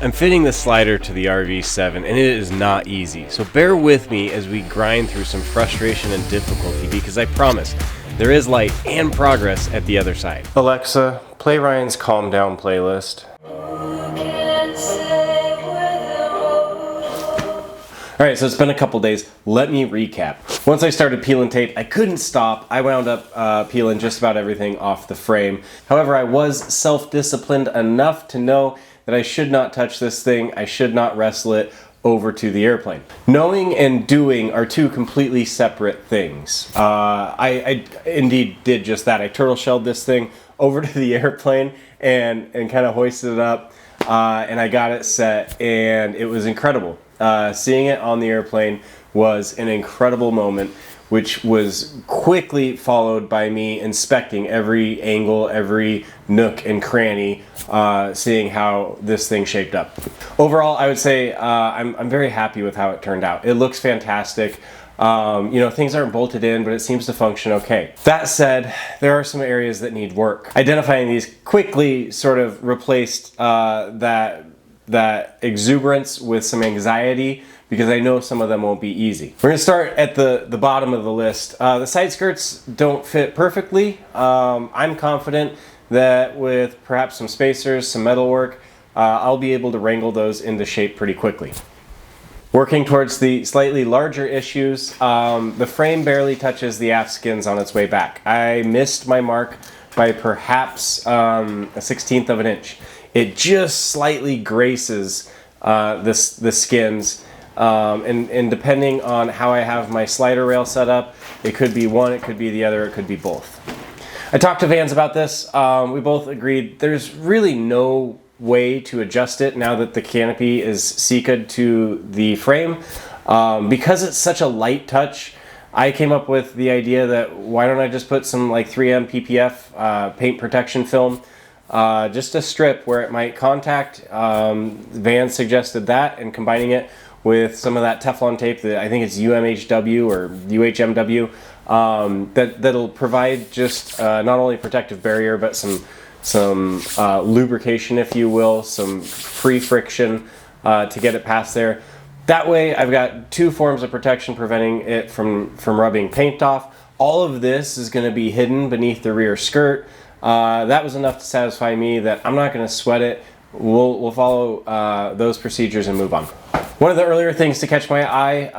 I'm fitting the slider to the RV-7 and it is not easy, so bear with me as we grind through some frustration and difficulty, because I promise there is light and progress at the other side. Alexa, play Ryan's Calm Down playlist. Alright, so it's been a couple days. Let me recap. Once I started peeling tape, I couldn't stop. I wound up peeling just about everything off the frame. However, I was self-disciplined enough to know that I should not touch this thing. I should not wrestle it over to the airplane. Knowing and doing are two completely separate things. I indeed did just that. I turtle shelled this thing over to the airplane and kind of hoisted it up, and I got it set, and it was incredible. Seeing it on the airplane was an incredible moment, which was quickly followed by me inspecting every angle, every nook and cranny, seeing how this thing shaped up. Overall, I would say I'm very happy with how it turned out. It looks fantastic. You know, things aren't bolted in, but it seems to function okay. That said, there are some areas that need work. Identifying these quickly sort of replaced that exuberance with some anxiety, because I know some of them won't be easy. We're gonna start at the bottom of the list. The side skirts don't fit perfectly. I'm confident that with perhaps some spacers, some metal work, I'll be able to wrangle those into shape pretty quickly. Working towards the slightly larger issues, the frame barely touches the aft skins on its way back. I missed my mark by perhaps a 1/16 of an inch. It just slightly graces the skins, and depending on how I have my slider rail set up, it could be one, it could be the other, it could be both. I talked to Vans about this. We both agreed there's really no way to adjust it now that the canopy is Sika'd to the frame. Because it's such a light touch, I came up with the idea that why don't I just put some like 3M PPF paint protection film, just a strip where it might contact. Vans suggested that, and combining it with some of that Teflon tape that I think it's UMHW or UHMW, that'll provide just not only protective barrier, but some lubrication, if you will, some free friction to get it past there. That way I've got two forms of protection preventing it from rubbing paint off. All of this is going to be hidden beneath the rear skirt. That was enough to satisfy me that I'm not going to sweat it. We'll follow those procedures and move on. One of the earlier things to catch my eye,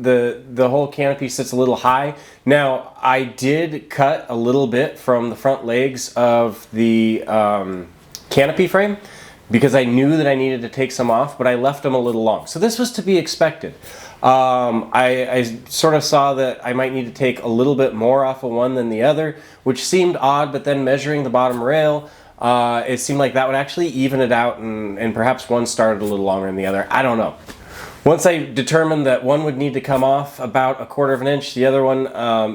the whole canopy sits a little high. Now, I did cut a little bit from the front legs of the canopy frame because I knew that I needed to take some off, but I left them a little long. So this was to be expected. I sort of saw that I might need to take a little bit more off of one than the other, which seemed odd, but then measuring the bottom rail, it seemed like that would actually even it out, and perhaps one started a little longer than the other. I don't know. Once I determined that one would need to come off about 1/4 of an inch, the other one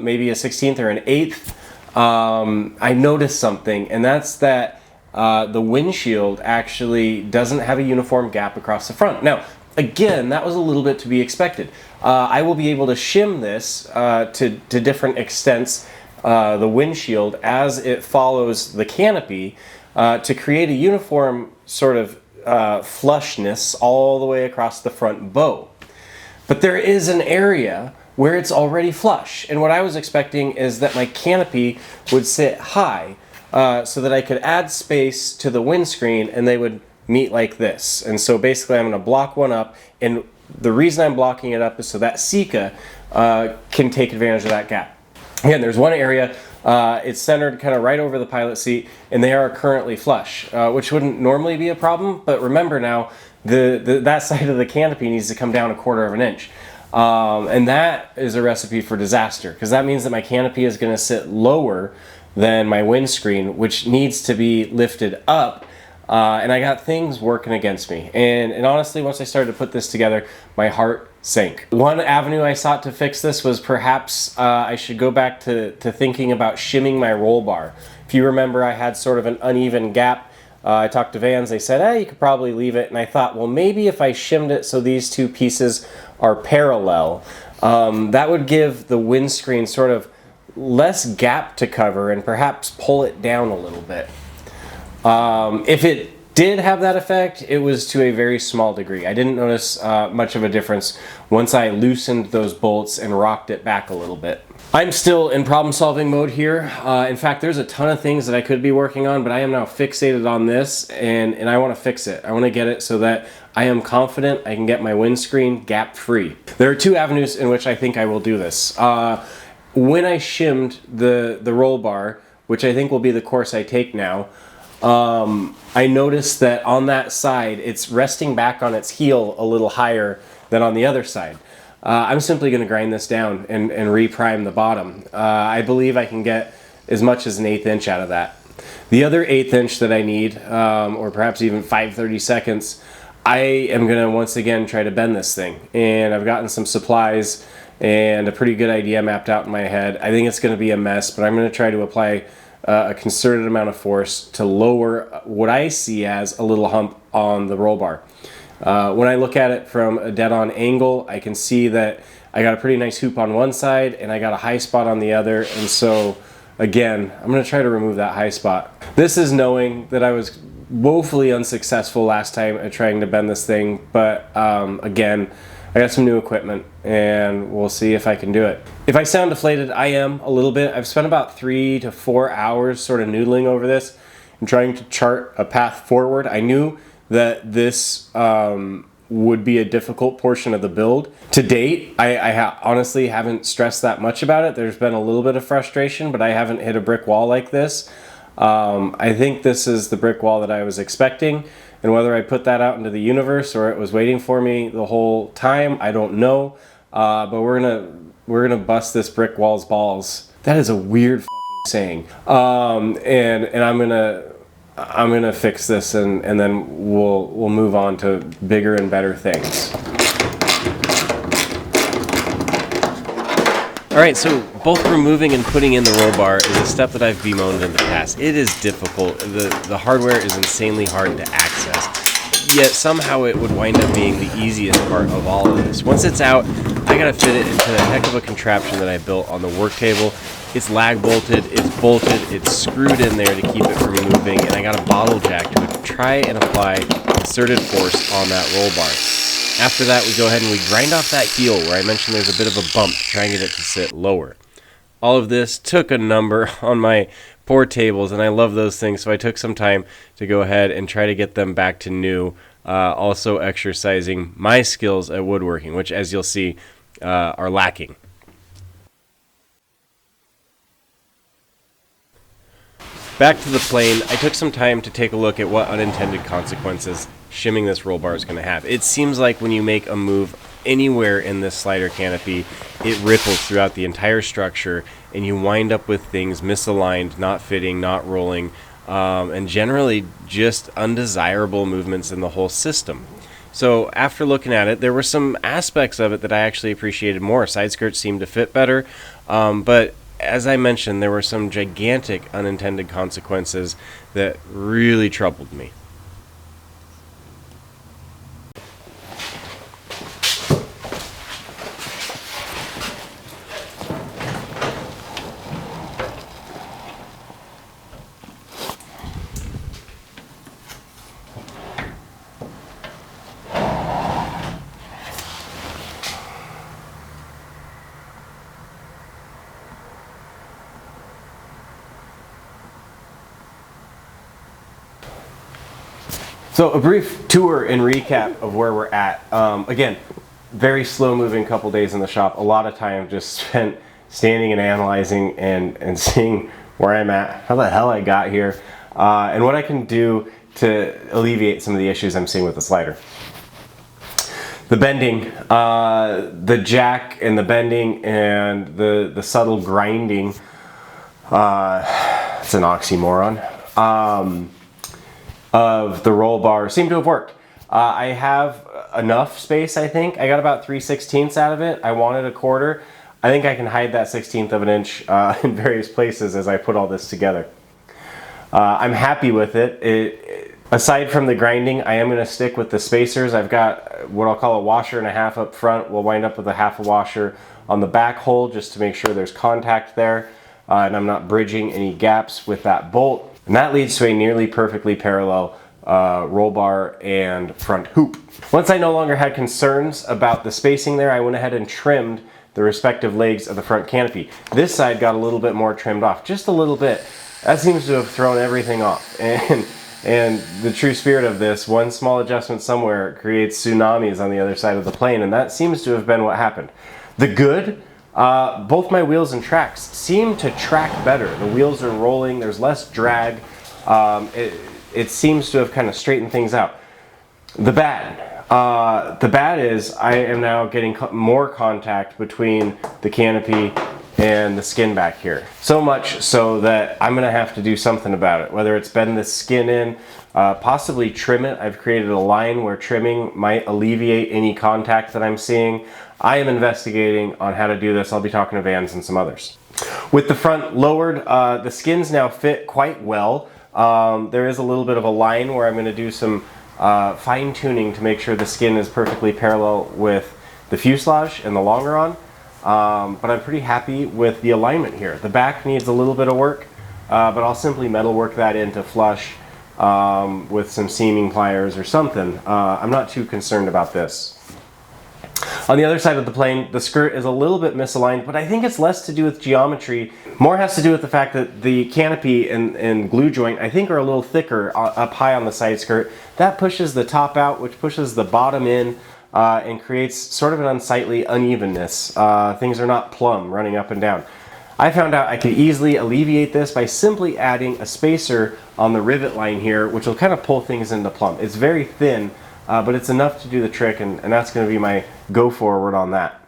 maybe a 1/16 or an 1/8, I noticed something, and that's that the windshield actually doesn't have a uniform gap across the front. Now, again, that was a little bit to be expected. I will be able to shim this to different extents, the windshield, as it follows the canopy, to create a uniform sort of flushness all the way across the front bow. But there is an area where it's already flush, and what I was expecting is that my canopy would sit high so that I could add space to the windscreen and they would meet like this. And so basically I'm going to block one up, and the reason I'm blocking it up is so that Sika can take advantage of that gap. Again, there's one area, it's centered kind of right over the pilot seat, and they are currently flush, which wouldn't normally be a problem, but remember now, that side of the canopy needs to come down 1/4 of an inch. And that is a recipe for disaster, because that means that my canopy is going to sit lower than my windscreen, which needs to be lifted up. And I got things working against me. And honestly, once I started to put this together, my heart sank. One avenue I sought to fix this was perhaps I should go back to thinking about shimming my roll bar. If you remember, I had sort of an uneven gap. I talked to Vans, they said, hey, you could probably leave it. And I thought, well, maybe if I shimmed it so these two pieces are parallel, that would give the windscreen sort of less gap to cover and perhaps pull it down a little bit. If it did have that effect, it was to a very small degree. I didn't notice much of a difference once I loosened those bolts and rocked it back a little bit. I'm still in problem solving mode here. In fact, there's a ton of things that I could be working on, but I am now fixated on this, and I want to fix it. I want to get it so that I am confident I can get my windscreen gap free. There are two avenues in which I think I will do this. When I shimmed the roll bar, which I think will be the course I take now, I noticed that on that side, it's resting back on its heel a little higher than on the other side. I'm simply going to grind this down and re-prime the bottom. I believe I can get as much as an 1/8 inch out of that. The other 1/8 inch that I need, or perhaps even 5/32, I am going to once again try to bend this thing. And I've gotten some supplies and a pretty good idea mapped out in my head. I think it's going to be a mess, but I'm going to try to apply a concerted amount of force to lower what I see as a little hump on the roll bar. When I look at it from a dead-on angle, I can see that I got a pretty nice hoop on one side and I got a high spot on the other, and so again, I'm going to try to remove that high spot. This is knowing that I was woefully unsuccessful last time at trying to bend this thing, but again, I got some new equipment and we'll see if I can do it. If I sound deflated, I am a little bit. I've spent about 3 to 4 hours sort of noodling over this and trying to chart a path forward. I knew that this would be a difficult portion of the build. To date, I honestly haven't stressed that much about it. There's been a little bit of frustration, but I haven't hit a brick wall like this. I think this is the brick wall that I was expecting, and whether I put that out into the universe or it was waiting for me the whole time, I don't know. But we're gonna bust this brick wall's balls. That is a weird saying. And I'm gonna fix this, and then we'll move on to bigger and better things. Alright, so both removing and putting in the roll bar is a step that I've bemoaned in the past. It is difficult. The hardware is insanely hard to access, yet somehow it would wind up being the easiest part of all of this. Once it's out, I gotta fit it into the heck of a contraption that I built on the work table. It's lag bolted, it's bolted, it's screwed in there to keep it from moving, and I got a bottle jack to try and apply concerted force on that roll bar. After that, we go ahead and we grind off that heel where I mentioned there's a bit of a bump to try and get it to sit lower. All of this took a number on my poor tables, and I love those things, so I took some time to go ahead and try to get them back to new, also exercising my skills at woodworking, which, as you'll see, are lacking. Back to the plane, I took some time to take a look at what unintended consequences shimming this roll bar is going to have. It seems like when you make a move anywhere in this slider canopy, it ripples throughout the entire structure, and you wind up with things misaligned, not fitting, not rolling, and generally just undesirable movements in the whole system. So after looking at it, there were some aspects of it that I actually appreciated more. Side skirts seemed to fit better, but as I mentioned, there were some gigantic unintended consequences that really troubled me. So a brief tour and recap of where we're at. Again, very slow moving couple days in the shop. A lot of time just spent standing and analyzing and seeing where I'm at, how the hell I got here, and what I can do to alleviate some of the issues I'm seeing with the slider. The bending, the jack and the bending and the subtle grinding, it's an oxymoron, of the roll bar seem to have worked. I have enough space, I think. I got about 3/16 out of it. I wanted 1/4. I think I can hide that 1/16 of an inch in various places as I put all this together. I'm happy with it. Aside from the grinding, I am going to stick with the spacers. I've got what I'll call a washer and a half up front. We'll wind up with a half a washer on the back hole just to make sure there's contact there, and I'm not bridging any gaps with that bolt. And that leads to a nearly perfectly parallel roll bar and front hoop. Once I no longer had concerns about the spacing there, I went ahead and trimmed the respective legs of the front canopy. This side got a little bit more trimmed off, just a little bit. That seems to have thrown everything off. And the true spirit of this, one small adjustment somewhere creates tsunamis on the other side of the plane, and that seems to have been what happened. The good, both my wheels and tracks seem to track better. The wheels are rolling, there's less drag. It seems to have kind of straightened things out. The bad is I am now getting more contact between the canopy and the skin back here. So much so that I'm gonna have to do something about it, whether it's bend the skin in, possibly trim it. I've created a line where trimming might alleviate any contact that I'm seeing. I am investigating on how to do this. I'll be talking to Vans and some others. With the front lowered, the skins now fit quite well. There is a little bit of a line where I'm gonna do some fine tuning to make sure the skin is perfectly parallel with the fuselage and the longeron. But I'm pretty happy with the alignment here. The back needs a little bit of work, but I'll simply metal work that into flush with some seaming pliers or something. I'm not too concerned about this. On the other side of the plane, the skirt is a little bit misaligned, but I think it's less to do with geometry. More has to do with the fact that the canopy and glue joint, I think, are a little thicker up high on the side skirt. That pushes the top out, which pushes the bottom in, and creates sort of an unsightly unevenness. Things are not plumb running up and down. I found out I could easily alleviate this by simply adding a spacer on the rivet line here, which will kind of pull things into plumb. It's very thin, but it's enough to do the trick, and that's going to be my go forward on that.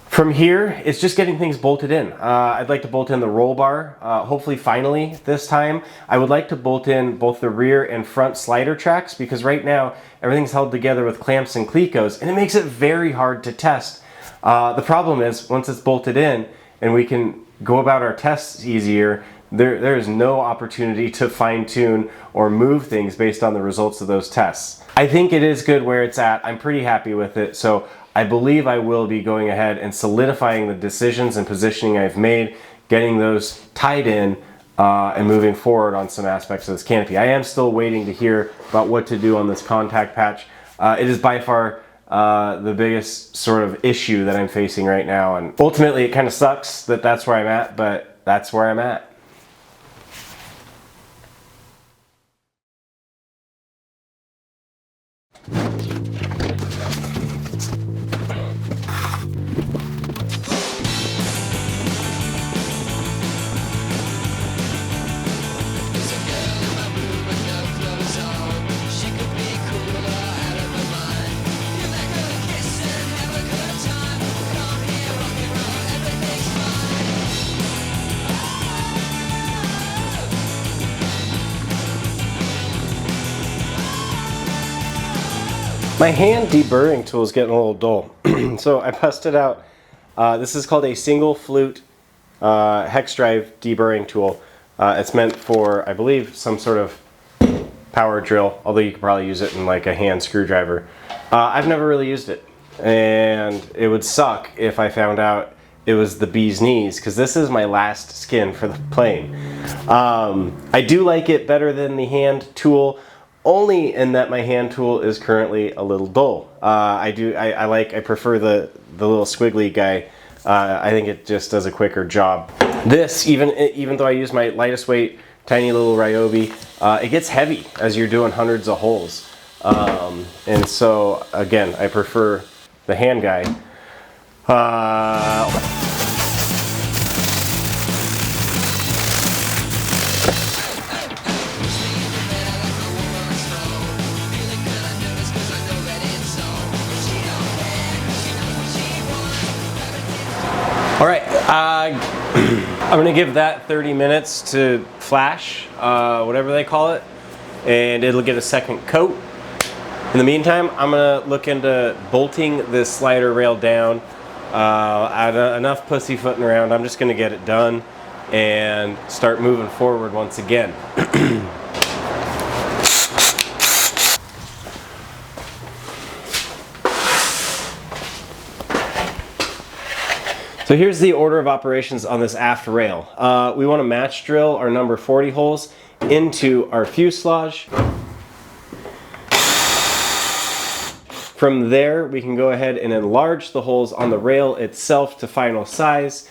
From here, it's just getting things bolted in. I'd like to bolt in the roll bar, hopefully finally this time. I would like to bolt in both the rear and front slider tracks, because right now everything's held together with clamps and clecos, and it makes it very hard to test. The problem is, once it's bolted in and we can go about our tests easier, there is no opportunity to fine tune or move things based on the results of those tests. I think it is good where it's at. I'm pretty happy with it, so I believe I will be going ahead and solidifying the decisions and positioning I've made, getting those tied in, and moving forward on some aspects of this canopy. I am still waiting to hear about what to do on this contact patch. It is by far the biggest sort of issue that I'm facing right now, and ultimately it kind of sucks that that's where I'm at, but that's where I'm at. My hand deburring tool is getting a little dull, so I busted out, this is called a single flute hex drive deburring tool. It's meant for, I believe, some sort of power drill, although you could probably use it in like a hand screwdriver. I've never really used it, and it would suck if I found out it was the bee's knees, because this is my last skin for the plane. I do like it better than the hand tool, only in that my hand tool is currently a little dull. I prefer the little squiggly guy. I think it just does a quicker job. This, even though I use my lightest weight, tiny little Ryobi, it gets heavy as you're doing hundreds of holes. And so, again, I prefer the hand guy. All right, I'm gonna give that 30 minutes to flash, whatever they call it, and it'll get a second coat. In the meantime, I'm gonna look into bolting this slider rail down. Enough pussyfooting around. I'm just gonna get it done and start moving forward once again. So here's the order of operations on this aft rail. We want to match drill our number 40 holes into our fuselage. From there, we can go ahead and enlarge the holes on the rail itself to final size.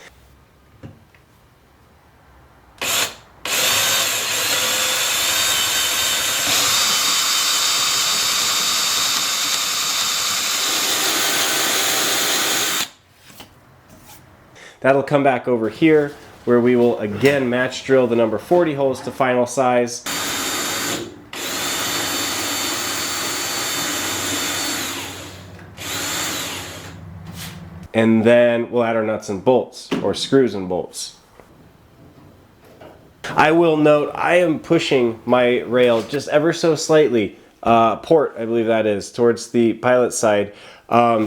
That'll come back over here where we will again match drill the number 40 holes to final size. And then we'll add our nuts and bolts, or screws and bolts. I will note I am pushing my rail just ever so slightly, port I believe that is, towards the pilot side,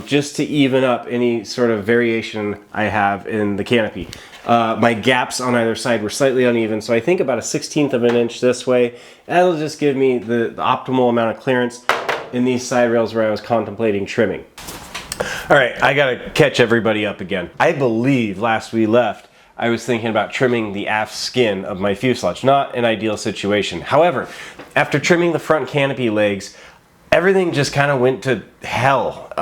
just to even up any sort of variation I have in the canopy. My gaps on either side were slightly uneven, so I think about a 1/16 of an inch this way. That'll just give me the optimal amount of clearance in these side rails where I was contemplating trimming. All right, I gotta catch everybody up again. I believe last we left, I was thinking about trimming the aft skin of my fuselage. Not an ideal situation. However, after trimming the front canopy legs, everything just kind of went to hell.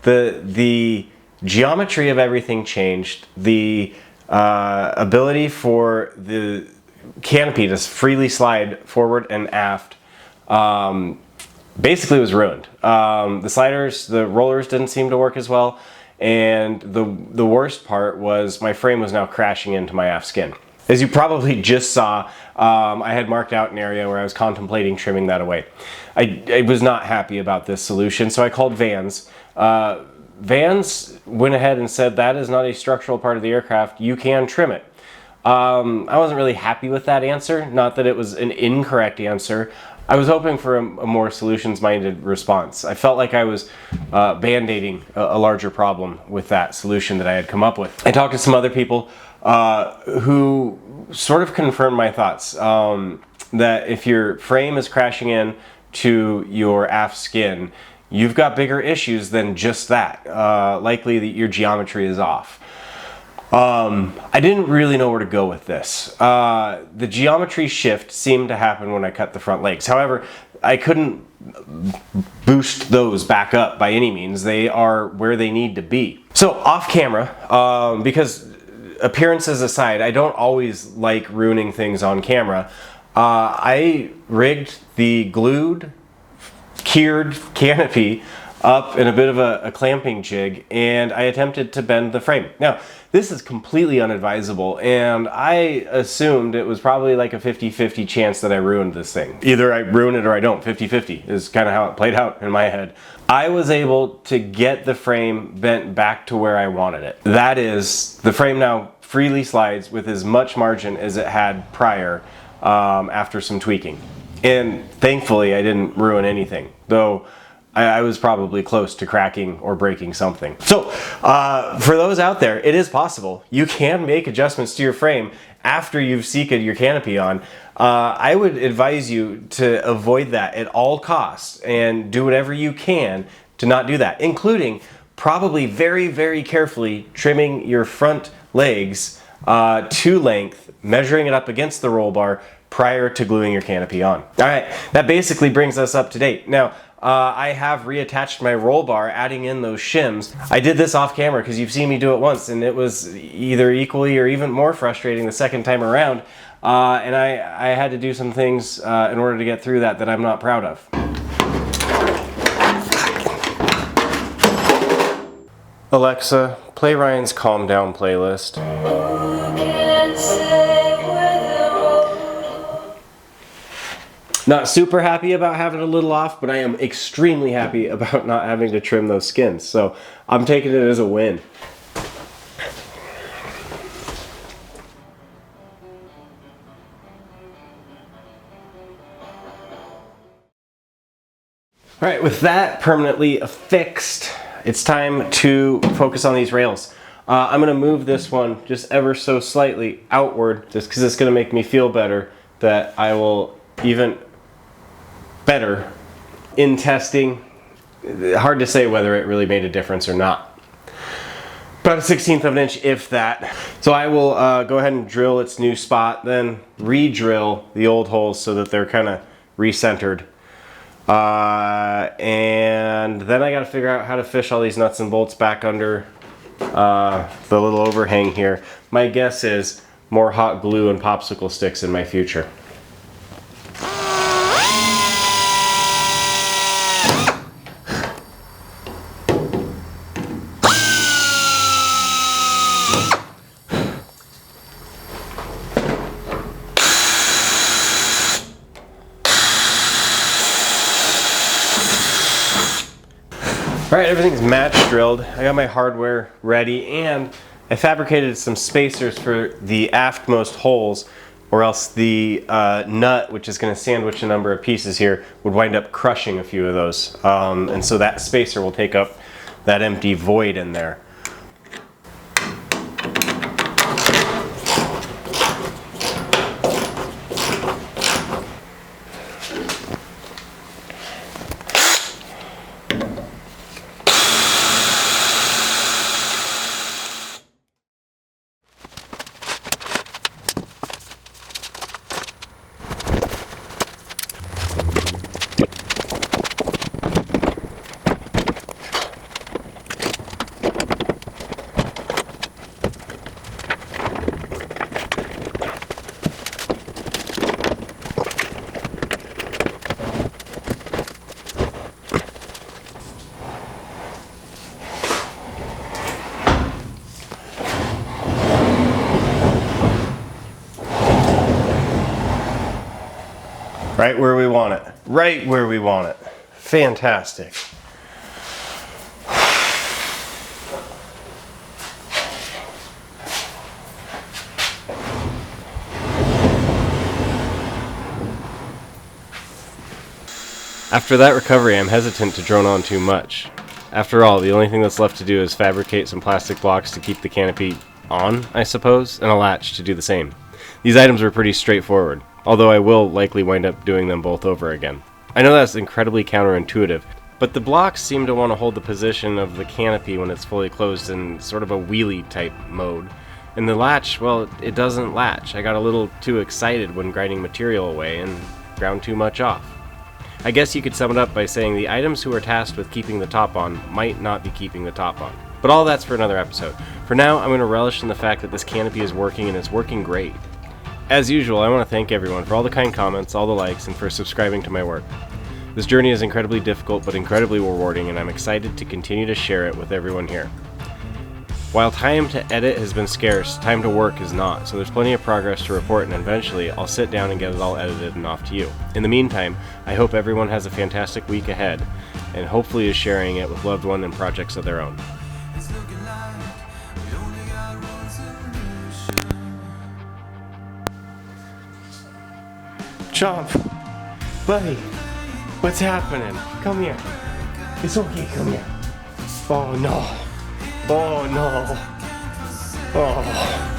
The geometry of everything changed. The ability for the canopy to freely slide forward and aft basically was ruined. The sliders, the rollers didn't seem to work as well, and the worst part was my frame was now crashing into my aft skin. As you probably just saw, I had marked out an area where I was contemplating trimming that away. I was not happy about this solution, so I called Vans. Vans went ahead and said that is not a structural part of the aircraft, you can trim it. I wasn't really happy with that answer, not that it was an incorrect answer. I was hoping for a more solutions-minded response. I felt like I was band-aiding a larger problem with that solution that I had come up with. I talked to some other people who sort of confirmed my thoughts, that if your frame is crashing in to your aft skin, you've got bigger issues than just that. Likely that your geometry is off. I didn't really know where to go with this. The geometry shift seemed to happen when I cut the front legs. However, I couldn't boost those back up by any means. They are where they need to be. So off camera, because appearances aside, I don't always like ruining things on camera. I rigged the glued, cured canopy up in a bit of a clamping jig, and I attempted to bend the frame. Now, this is completely unadvisable, and I assumed it was probably like a 50-50 chance that I ruined this thing. Either I ruin it or I don't. 50-50 is kind of how it played out in my head. I was able to get the frame bent back to where I wanted it. That is, the frame now freely slides with as much margin as it had prior, after some tweaking. And thankfully, I didn't ruin anything, though I was probably close to cracking or breaking something. So for those out there, it is possible. You can make adjustments to your frame after you've seeked your canopy on. I would advise you to avoid that at all costs and do whatever you can to not do that, including probably very, very carefully trimming your front legs to length, measuring it up against the roll bar prior to gluing your canopy on. All right, that basically brings us up to date. Now, I have reattached my roll bar, adding in those shims. I did this off camera because you've seen me do it once, and it was either equally or even more frustrating the second time around. And I had to do some things in order to get through that I'm not proud of. Alexa, play Ryan's Calm Down playlist. Not super happy about having it a little off, but I am extremely happy about not having to trim those skins. So I'm taking it as a win. All right, with that permanently affixed, it's time to focus on these rails. I'm gonna move this one just ever so slightly outward, just because it's gonna make me feel better that I will even better in testing. Hard to say whether it really made a difference or not. About a 1/16 of an inch, if that. So I will go ahead and drill its new spot, then re-drill the old holes so that they're kind of recentered. And then I got to figure out how to fish all these nuts and bolts back under the little overhang here. My guess is more hot glue and popsicle sticks in my future. Alright, everything's match drilled. I got my hardware ready, and I fabricated some spacers for the aftmost holes, or else the nut, which is going to sandwich a number of pieces here, would wind up crushing a few of those. And so that spacer will take up that empty void in there. Right where we want it. Right where we want it. Fantastic. After that recovery, I'm hesitant to drone on too much. After all, the only thing that's left to do is fabricate some plastic blocks to keep the canopy on, I suppose, and a latch to do the same. These items are pretty straightforward, although I will likely wind up doing them both over again. I know that's incredibly counterintuitive, but the blocks seem to want to hold the position of the canopy when it's fully closed in sort of a wheelie type mode. And the latch, well, it doesn't latch. I got a little too excited when grinding material away and ground too much off. I guess you could sum it up by saying the items who are tasked with keeping the top on might not be keeping the top on. But all that's for another episode. For now, I'm going to relish in the fact that this canopy is working, and it's working great. As usual, I want to thank everyone for all the kind comments, all the likes, and for subscribing to my work. This journey is incredibly difficult but incredibly rewarding, and I'm excited to continue to share it with everyone here. While time to edit has been scarce, time to work is not, so there's plenty of progress to report, and eventually I'll sit down and get it all edited and off to you. In the meantime, I hope everyone has a fantastic week ahead, and hopefully is sharing it with loved ones and projects of their own. Chomp! Buddy! What's happening? Come here. It's okay, come here. Oh no. Oh no. Oh.